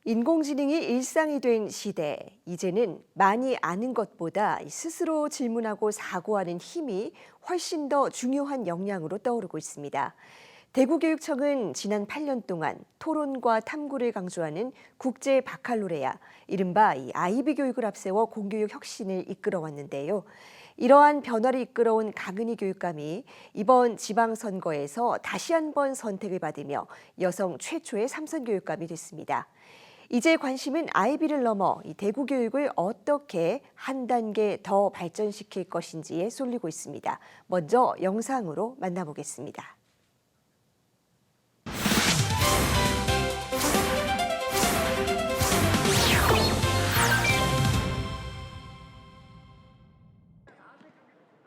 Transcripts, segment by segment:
인공지능이 일상이 된 시대, 이제는 많이 아는 것보다 스스로 질문하고 사고하는 힘이 훨씬 더 중요한 역량으로 떠오르고 있습니다. 대구교육청은 지난 8년 동안 토론과 탐구를 강조하는 국제 바칼로레아, 이른바 아이비 교육을 앞세워 공교육 혁신을 이끌어왔는데요. 이러한 변화를 이끌어온 강은희 교육감이 이번 지방선거에서 다시 한번 선택을 받으며 여성 최초의 삼선 교육감이 됐습니다. 이제 관심은 아이비를 넘어 이 대구 교육을 어떻게 한 단계 더 발전시킬 것인지에 쏠리고 있습니다. 먼저 영상으로 만나보겠습니다.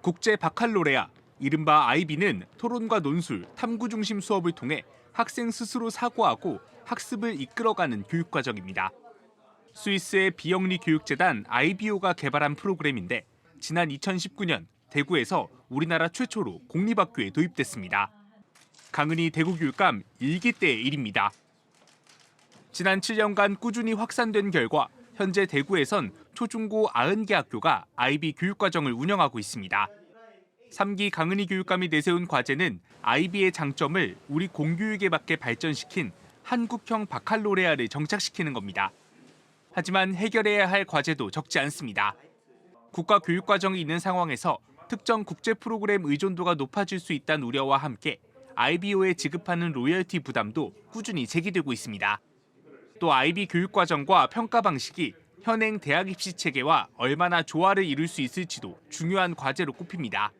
국제 바칼로레아, 이른바 아이비는 토론과 논술, 탐구 중심 수업을 통해 학생 스스로 사고하고 학습을 이끌어가는 교육과정입니다. 스위스의 비영리 교육재단 아이비오가 개발한 프로그램인데 지난 2019년 대구에서 우리나라 최초로 공립학교에 도입됐습니다. 강은희 대구교육감 1기 때의 일입니다. 지난 7년간 꾸준히 확산된 결과 현재 대구에선 초중고 90개 학교가 아이비 교육과정을 운영하고 있습니다. 3기 강은희 교육감이 내세운 과제는 아이비의 장점을 우리 공교육에 맞게 발전시킨 한국형 바칼로레아를 정착시키는 겁니다. 하지만 해결해야 할 과제도 적지 않습니다. 국가 교육과정이 있는 상황에서 특정 국제 프로그램 의존도가 높아질 수 있다는 우려와 함께 아이비오에 지급하는 로열티 부담도 꾸준히 제기되고 있습니다. 또 아이비 교육과정과 평가 방식이 현행 대학 입시 체계와 얼마나 조화를 이룰 수 있을지도 중요한 과제로 꼽힙니다.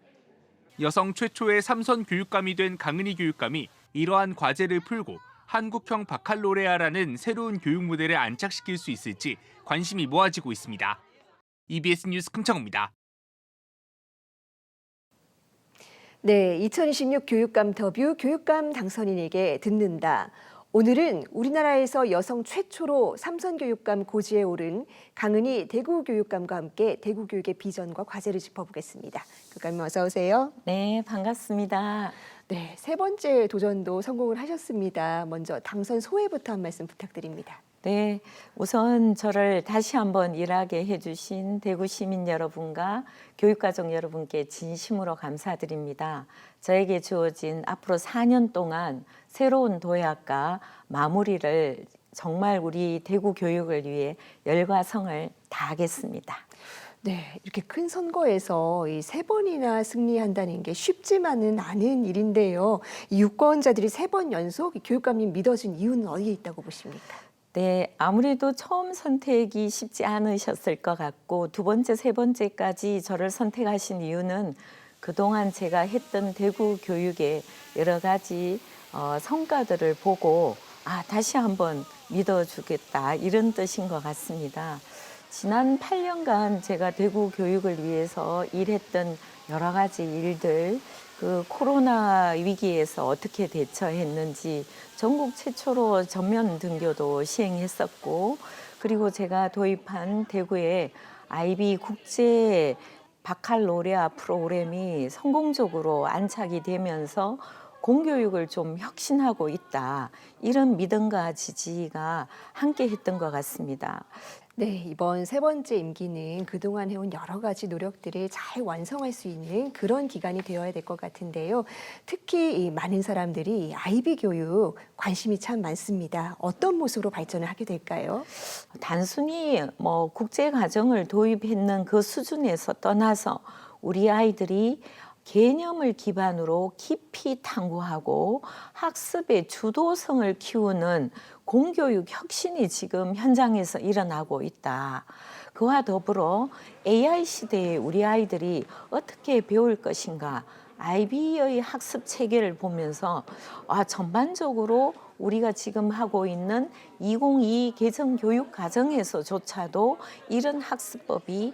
여성 최초의 삼선 교육감이 된 강은희 교육감이 이러한 과제를 풀고 한국형 바칼로레아라는 새로운 교육 모델을 안착시킬 수 있을지 관심이 모아지고 있습니다. EBS 뉴스 금창호입니다. 네, 2026 교육감 더뷰 교육감 당선인에게 듣는다. 오늘은 우리나라에서 여성 최초로 삼선 교육감 고지에 오른 강은희 대구 교육감과 함께 대구 교육의 비전과 과제를 짚어보겠습니다. 교육감님 어서 오세요. 네, 반갑습니다. 네, 세 번째 도전도 성공을 하셨습니다. 먼저 당선 소회부터 한 말씀 부탁드립니다. 네, 우선 저를 다시 한번 일하게 해주신 대구 시민 여러분과 교육가족 여러분께 진심으로 감사드립니다. 저에게 주어진 앞으로 4년 동안 새로운 도약과 마무리를 정말 우리 대구 교육을 위해 열과 성을 다하겠습니다. 네, 이렇게 큰 선거에서 이 3번이나 승리한다는 게 쉽지만은 않은 일인데요. 이 유권자들이 3번 연속 교육감님 믿어준 이유는 어디에 있다고 보십니까? 네, 아무래도 처음 선택이 쉽지 않으셨을 것 같고 두 번째, 세 번째까지 저를 선택하신 이유는 그동안 제가 했던 대구 교육의 여러 가지 성과들을 보고 다시 한번 믿어주겠다 이런 뜻인 것 같습니다. 지난 8년간 제가 대구 교육을 위해서 일했던 여러 가지 일들, 그 코로나 위기에서 어떻게 대처했는지 전국 최초로 전면 등교도 시행했었고, 그리고 제가 도입한 대구의 아이비 국제 바칼로레아 프로그램이 성공적으로 안착이 되면서 공교육을 좀 혁신하고 있다. 이런 믿음과 지지가 함께 했던 것 같습니다. 네, 이번 세 번째 임기는 그동안 해온 여러 가지 노력들을 잘 완성할 수 있는 그런 기간이 되어야 될 것 같은데요. 특히 이 많은 사람들이 아이비 교육 관심이 참 많습니다. 어떤 모습으로 발전을 하게 될까요? 단순히 국제 과정을 도입했는 그 수준에서 떠나서 우리 아이들이 개념을 기반으로 깊이 탐구하고 학습의 주도성을 키우는 공교육 혁신이 지금 현장에서 일어나고 있다. 그와 더불어 AI 시대에 우리 아이들이 어떻게 배울 것인가, 아이비의 학습 체계를 보면서 전반적으로 우리가 지금 하고 있는 2022 개정 교육 과정에서조차도 이런 학습법이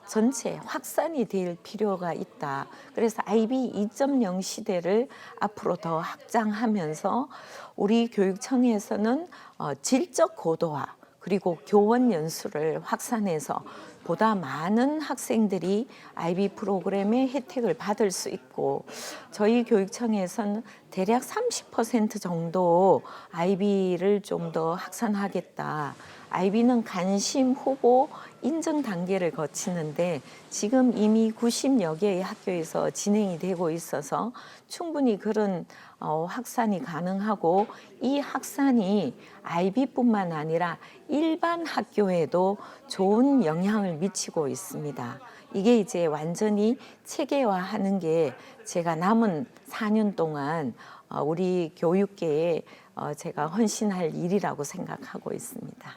전체 확산이 될 필요가 있다. 그래서 아이비 2.0 시대를 앞으로 더 확장하면서 우리 교육청에서는 질적 고도화 그리고 교원 연수를 확산해서 보다 많은 학생들이 IB 프로그램의 혜택을 받을 수 있고 저희 교육청에서는 대략 30% 정도 IB를 좀 더 확산하겠다. IB는 관심, 후보, 인증 단계를 거치는데 지금 이미 90여 개의 학교에서 진행이 되고 있어서 충분히 그런 확산이 가능하고 이 확산이 IB뿐만 아니라 일반 학교에도 좋은 영향을 미치고 있습니다. 이게 이제 완전히 체계화하는 게 제가 남은 4년 동안 우리 교육계에 제가 헌신할 일이라고 생각하고 있습니다.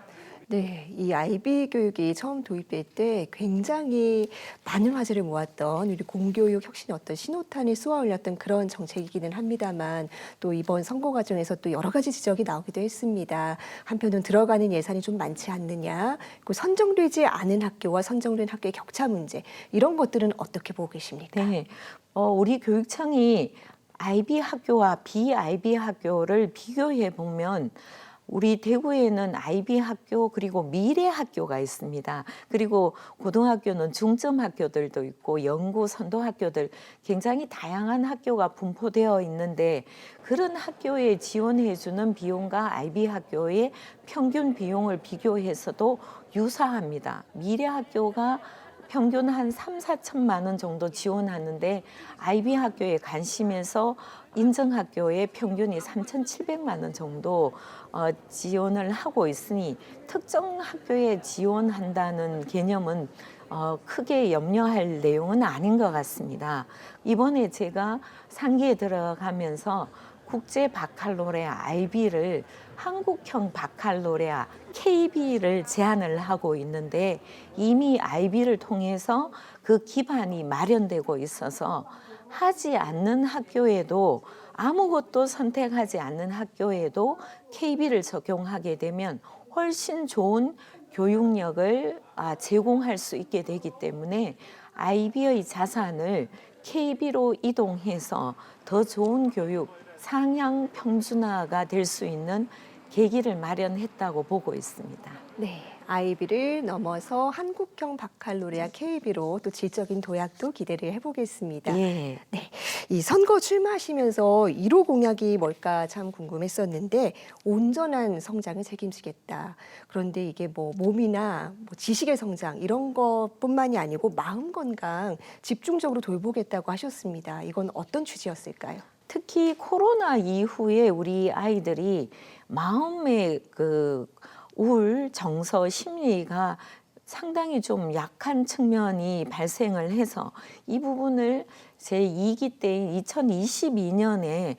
네, 이 IB 교육이 처음 도입될 때 굉장히 많은 화제를 모았던 우리 공교육 혁신의 어떤 신호탄을 쏘아올렸던 그런 정책이기는 합니다만 또 이번 선거 과정에서 또 여러 가지 지적이 나오기도 했습니다. 한편은 들어가는 예산이 좀 많지 않느냐, 그리고 선정되지 않은 학교와 선정된 학교의 격차 문제 이런 것들은 어떻게 보고 계십니까? 네, 우리 교육청이 IB 학교와 비IB 학교를 비교해 보면 우리 대구에는 IB 학교 그리고 미래 학교가 있습니다. 그리고 고등학교는 중점 학교들도 있고 연구 선도 학교들 굉장히 다양한 학교가 분포되어 있는데 그런 학교에 지원해 주는 비용과 IB 학교의 평균 비용을 비교해서도 유사합니다. 미래 학교가 평균 한 3, 4천만 원 정도 지원하는데 IB 학교에 관심에서 인정학교의 평균이 3,700만 원 정도 지원을 하고 있으니 특정 학교에 지원한다는 개념은 크게 염려할 내용은 아닌 것 같습니다. 이번에 제가 상기에 들어가면서 국제 바칼로레아 IB를 한국형 바칼로레아 KB를 제안을 하고 있는데 이미 IB를 통해서 그 기반이 마련되고 있어서 하지 않는 학교에도 아무것도 선택하지 않는 학교에도 KB를 적용하게 되면 훨씬 좋은 교육력을 제공할 수 있게 되기 때문에 IB의 자산을 KB로 이동해서 더 좋은 교육, 상향 평준화가 될 수 있는 계기를 마련했다고 보고 있습니다. 네, IB를 넘어서 한국형 바칼로레아 KB로 또 질적인 도약도 기대를 해보겠습니다. 예. 네, 이 선거 출마하시면서 1호 공약이 뭘까 참 궁금했었는데 온전한 성장을 책임지겠다. 그런데 이게 뭐 몸이나 뭐 지식의 성장 이런 것뿐만이 아니고 마음 건강 집중적으로 돌보겠다고 하셨습니다. 이건 어떤 취지였을까요? 특히 코로나 이후에 우리 아이들이 마음의 그 우울, 정서, 심리가 상당히 좀 약한 측면이 발생을 해서 이 부분을 제 2기 때인 2022년에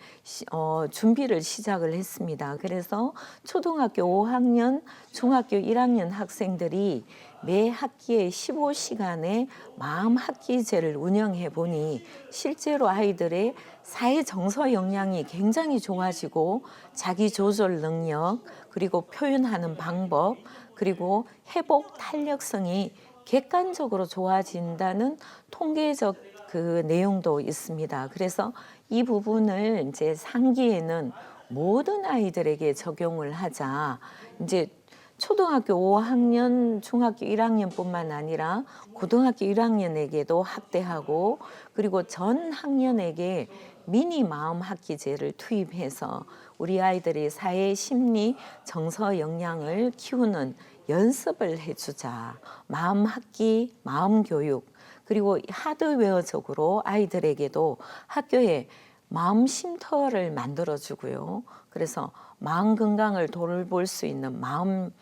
준비를 시작을 했습니다. 그래서 초등학교 5학년, 중학교 1학년 학생들이 매 학기에 15시간의 마음 학기제를 운영해 보니 실제로 아이들의 사회 정서 역량이 굉장히 좋아지고 자기 조절 능력 그리고 표현하는 방법 그리고 회복 탄력성이 객관적으로 좋아진다는 통계적 그 내용도 있습니다. 그래서 이 부분을 이제 상기에는 모든 아이들에게 적용을 하자. 이제 초등학교 5학년, 중학교 1학년뿐만 아니라 고등학교 1학년에게도 확대하고 그리고 전 학년에게 미니 마음 학기제를 투입해서 우리 아이들이 사회 심리 정서 역량을 키우는 연습을 해주자. 마음 학기, 마음 교육 그리고 하드웨어적으로 아이들에게도 학교에 마음 쉼터를 만들어주고요. 그래서 마음 건강을 돌볼 수 있는 마음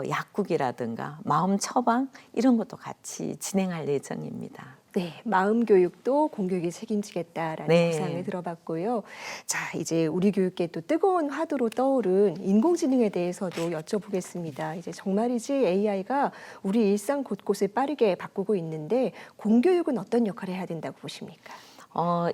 약국이라든가 마음 처방 이런 것도 같이 진행할 예정입니다. 네, 마음 교육도 공교육이 책임지겠다라는 네. 구상을 들어봤고요. 자, 이제 우리 교육계 또 뜨거운 화두로 떠오른 인공지능에 대해서도 여쭤보겠습니다. 이제 정말이지 AI가 우리 일상 곳곳을 빠르게 바꾸고 있는데 공교육은 어떤 역할을 해야 된다고 보십니까?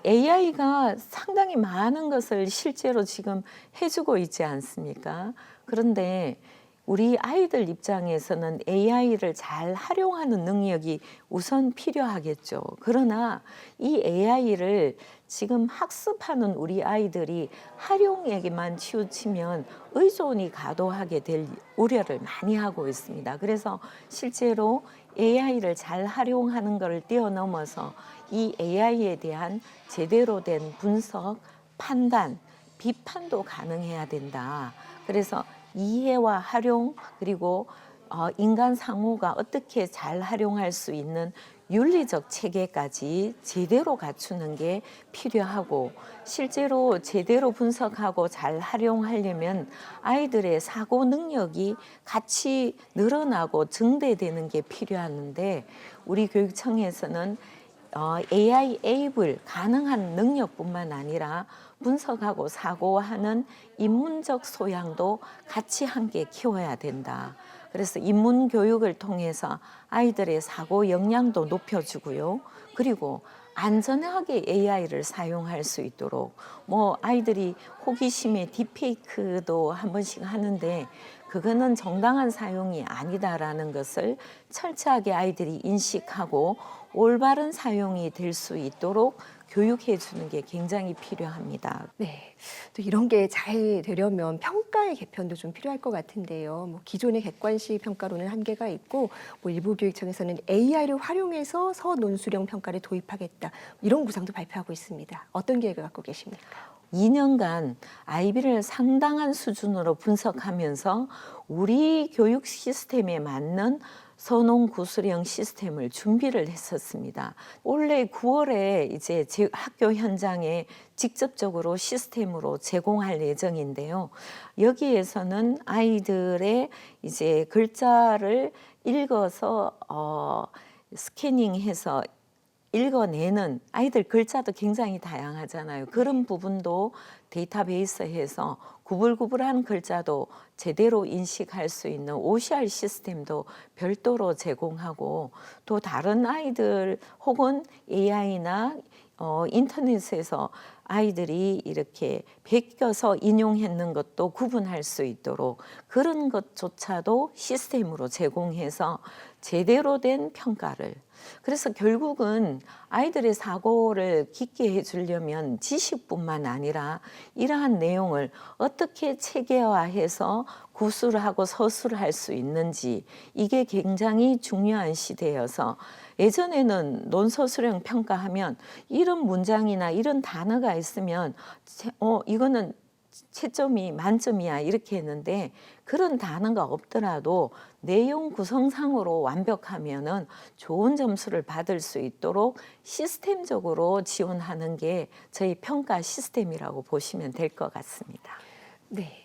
AI가 상당히 많은 것을 실제로 지금 해주고 있지 않습니까? 그런데 우리 아이들 입장에서는 AI를 잘 활용하는 능력이 우선 필요하겠죠. 그러나 이 AI를 지금 학습하는 우리 아이들이 활용에게만 치우치면 의존이 과도하게 될 우려를 많이 하고 있습니다. 그래서 실제로 AI를 잘 활용하는 것을 뛰어넘어서 이 AI에 대한 제대로 된 분석, 판단, 비판도 가능해야 된다. 그래서 이해와 활용 그리고 인간 상호가 어떻게 잘 활용할 수 있는 윤리적 체계까지 제대로 갖추는 게 필요하고 실제로 제대로 분석하고 잘 활용하려면 아이들의 사고 능력이 같이 늘어나고 증대되는 게 필요한데 우리 교육청에서는 AI 에이블 가능한 능력뿐만 아니라 분석하고 사고하는 인문적 소양도 같이 함께 키워야 된다. 그래서 인문 교육을 통해서 아이들의 사고 역량도 높여주고요. 그리고 안전하게 AI를 사용할 수 있도록 아이들이 호기심에 딥페이크도 한 번씩 하는데 그거는 정당한 사용이 아니다라는 것을 철저하게 아이들이 인식하고 올바른 사용이 될 수 있도록 교육해 주는 게 굉장히 필요합니다. 네, 또 이런 게 잘 되려면 평가의 개편도 좀 필요할 것 같은데요. 기존의 객관식 평가로는 한계가 있고 일부 교육청에서는 AI를 활용해서 서논술형 평가를 도입하겠다. 이런 구상도 발표하고 있습니다. 어떤 계획을 갖고 계십니까? 2년간 아이비를 상당한 수준으로 분석하면서 우리 교육 시스템에 맞는 선홍 구술형 시스템을 준비를 했었습니다. 올해 9월에 이제 학교 현장에 직접적으로 시스템으로 제공할 예정인데요. 여기에서는 아이들의 이제 글자를 읽어서 스캐닝해서 읽어내는 아이들 글자도 굉장히 다양하잖아요. 그런 부분도 데이터베이스에서 구불구불한 글자도 제대로 인식할 수 있는 OCR 시스템도 별도로 제공하고 또 다른 아이들 혹은 AI나 인터넷에서 아이들이 이렇게 베껴서 인용했는 것도 구분할 수 있도록 그런 것조차도 시스템으로 제공해서 제대로 된 평가를 그래서 결국은 아이들의 사고를 깊게 해주려면 지식뿐만 아니라 이러한 내용을 어떻게 체계화해서 구술하고 서술할 수 있는지 이게 굉장히 중요한 시대여서 예전에는 논서술형 평가하면 이런 문장이나 이런 단어가 있으면 이거는 채점이 만점이야 이렇게 했는데 그런 단어가 없더라도 내용 구성상으로 완벽하면은 좋은 점수를 받을 수 있도록 시스템적으로 지원하는 게 저희 평가 시스템이라고 보시면 될 것 같습니다. 네.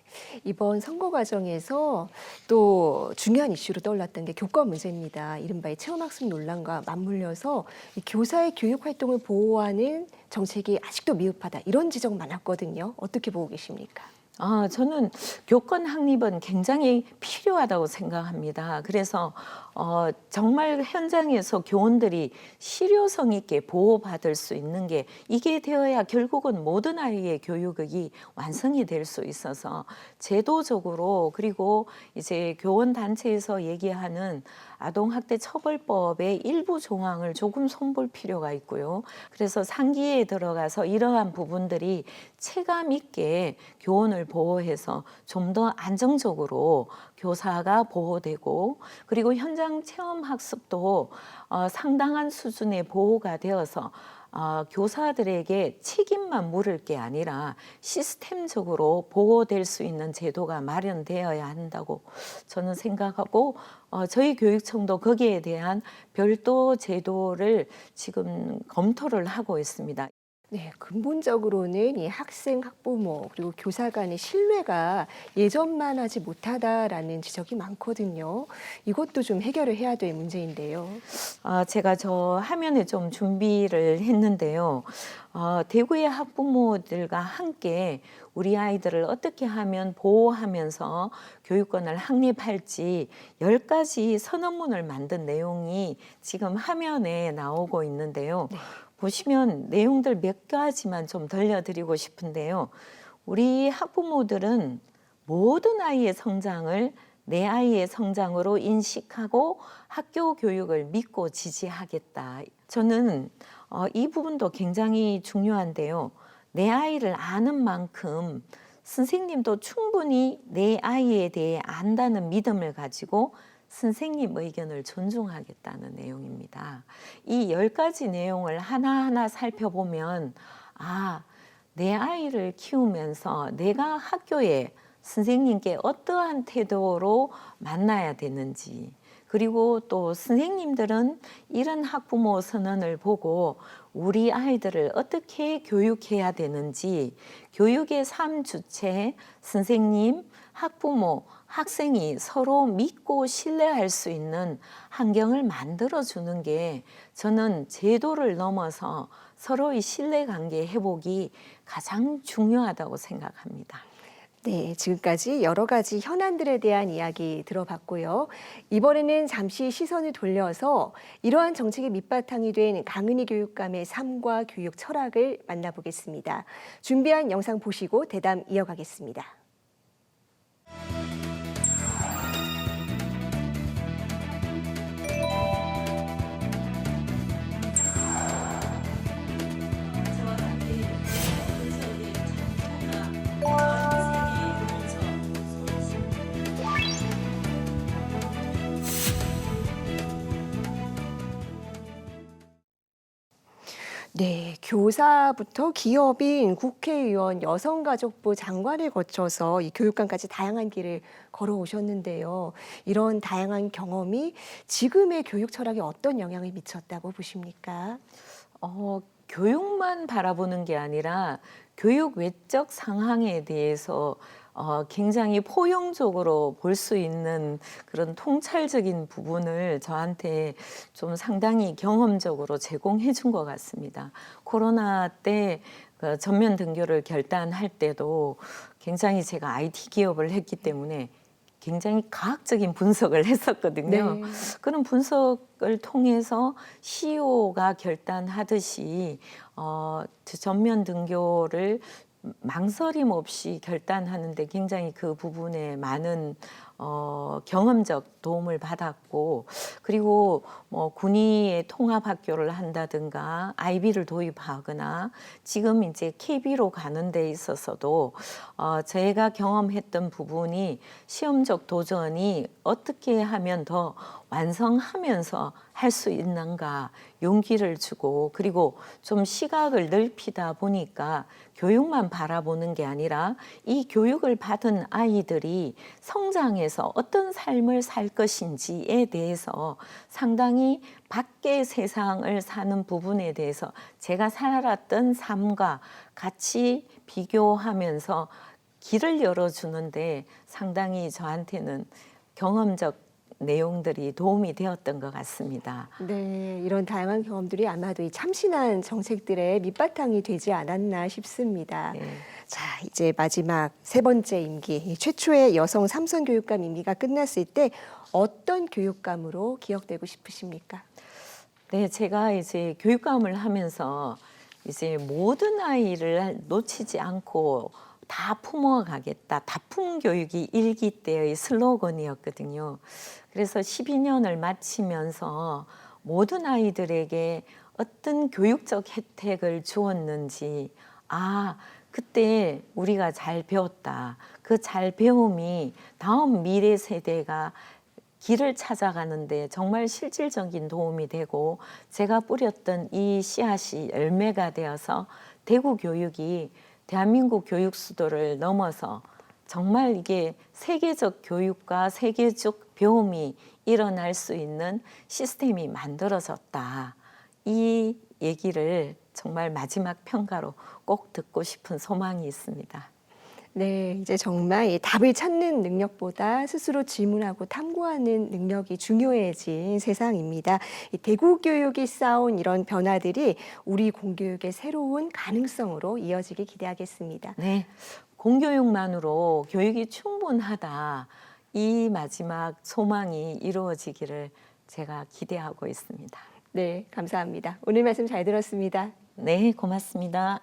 이번 선거 과정에서 또 중요한 이슈로 떠올랐던 게 교권 문제입니다. 이른바 체험학습 논란과 맞물려서 이 교사의 교육 활동을 보호하는 정책이 아직도 미흡하다. 이런 지적 많았거든요. 어떻게 보고 계십니까? 저는 교권 확립은 굉장히 필요하다고 생각합니다. 그래서 정말 현장에서 교원들이 실효성 있게 보호받을 수 있는 게 이게 되어야 결국은 모든 아이의 교육이 완성이 될 수 있어서 제도적으로 그리고 이제 교원 단체에서 얘기하는 아동학대 처벌법의 일부 조항을 조금 손볼 필요가 있고요. 그래서 상기에 들어가서 이러한 부분들이 체감 있게 교원을 보호해서 좀 더 안정적으로 교사가 보호되고 그리고 현장 체험 학습도 상당한 수준의 보호가 되어서 교사들에게 책임만 물을 게 아니라 시스템적으로 보호될 수 있는 제도가 마련되어야 한다고 저는 생각하고 저희 교육청도 거기에 대한 별도 제도를 지금 검토를 하고 있습니다. 네, 근본적으로는 이 학생, 학부모 그리고 교사 간의 신뢰가 예전만 하지 못하다라는 지적이 많거든요. 이것도 좀 해결을 해야 될 문제인데요. 제가 저 화면에 좀 준비를 했는데요. 대구의 학부모들과 함께 우리 아이들을 어떻게 하면 보호하면서 교육권을 확립할지 10가지 선언문을 만든 내용이 지금 화면에 나오고 있는데요. 네. 보시면 내용들 몇 가지만 좀 들려드리고 싶은데요. 우리 학부모들은 모든 아이의 성장을 내 아이의 성장으로 인식하고 학교 교육을 믿고 지지하겠다. 저는 이 부분도 굉장히 중요한데요. 내 아이를 아는 만큼 선생님도 충분히 내 아이에 대해 안다는 믿음을 가지고 선생님 의견을 존중하겠다는 내용입니다. 이 10가지 내용을 하나하나 살펴보면 내 아이를 키우면서 내가 학교에 선생님께 어떠한 태도로 만나야 되는지, 그리고 또 선생님들은 이런 학부모 선언을 보고 우리 아이들을 어떻게 교육해야 되는지, 교육의 3주체 선생님, 학부모, 학생이 서로 믿고 신뢰할 수 있는 환경을 만들어주는 게 저는 제도를 넘어서 서로의 신뢰관계 회복이 가장 중요하다고 생각합니다. 네, 지금까지 여러 가지 현안들에 대한 이야기 들어봤고요. 이번에는 잠시 시선을 돌려서 이러한 정책의 밑바탕이 된 강은희 교육감의 삶과 교육 철학을 만나보겠습니다. 준비한 영상 보시고 대담 이어가겠습니다. 네, 교사부터 기업인 국회의원, 여성가족부 장관을 거쳐서 이 교육감까지 다양한 길을 걸어오셨는데요. 이런 다양한 경험이 지금의 교육 철학에 어떤 영향을 미쳤다고 보십니까? 교육만 바라보는 게 아니라 교육 외적 상황에 대해서 굉장히 포용적으로 볼 수 있는 그런 통찰적인 부분을 저한테 좀 상당히 경험적으로 제공해 준 것 같습니다. 코로나 때 전면 등교를 결단할 때도 굉장히 제가 IT 기업을 했기 때문에 굉장히 과학적인 분석을 했었거든요. 네. 그런 분석을 통해서 CEO가 결단하듯이 전면 등교를 망설임 없이 결단하는데 굉장히 그 부분에 많은 경험적 도움을 받았고, 그리고 뭐 군의의 통합학교를 한다든가 IB를 도입하거나 지금 이제 KB로 가는 데 있어서도 제가 경험했던 부분이 시험적 도전이 어떻게 하면 더 완성하면서 할 수 있는가 용기를 주고, 그리고 좀 시각을 넓히다 보니까 교육만 바라보는 게 아니라 이 교육을 받은 아이들이 성장해서 어떤 삶을 살 것인지에 대해서 상당히 밖의 세상을 사는 부분에 대해서 제가 살았던 삶과 같이 비교하면서 길을 열어주는데 상당히 저한테는 경험적 내용들이 도움이 되었던 것 같습니다. 네, 이런 다양한 경험들이 아마도 이 참신한 정책들의 밑바탕이 되지 않았나 싶습니다. 네. 자, 이제 마지막 3번째 임기, 이 최초의 여성 삼선 교육감 임기가 끝났을 때 어떤 교육감으로 기억되고 싶으십니까? 네, 제가 이제 교육감을 하면서 이제 모든 아이를 놓치지 않고 다 품어가겠다. 다품 교육이 1기 때의 슬로건이었거든요. 그래서 12년을 마치면서 모든 아이들에게 어떤 교육적 혜택을 주었는지, 그때 우리가 잘 배웠다. 그 잘 배움이 다음 미래 세대가 길을 찾아가는데 정말 실질적인 도움이 되고, 제가 뿌렸던 이 씨앗이 열매가 되어서 대구 교육이 대한민국 교육 수도를 넘어서 정말 이게 세계적 교육과 세계적 배움이 일어날 수 있는 시스템이 만들어졌다. 이 얘기를 정말 마지막 평가로 꼭 듣고 싶은 소망이 있습니다. 네, 이제 정말 이 답을 찾는 능력보다 스스로 질문하고 탐구하는 능력이 중요해진 세상입니다. 이 대구 교육이 쌓아온 이런 변화들이 우리 공교육의 새로운 가능성으로 이어지길 기대하겠습니다. 네, 공교육만으로 교육이 충분하다. 이 마지막 소망이 이루어지기를 제가 기대하고 있습니다. 네, 감사합니다. 오늘 말씀 잘 들었습니다. 네, 고맙습니다.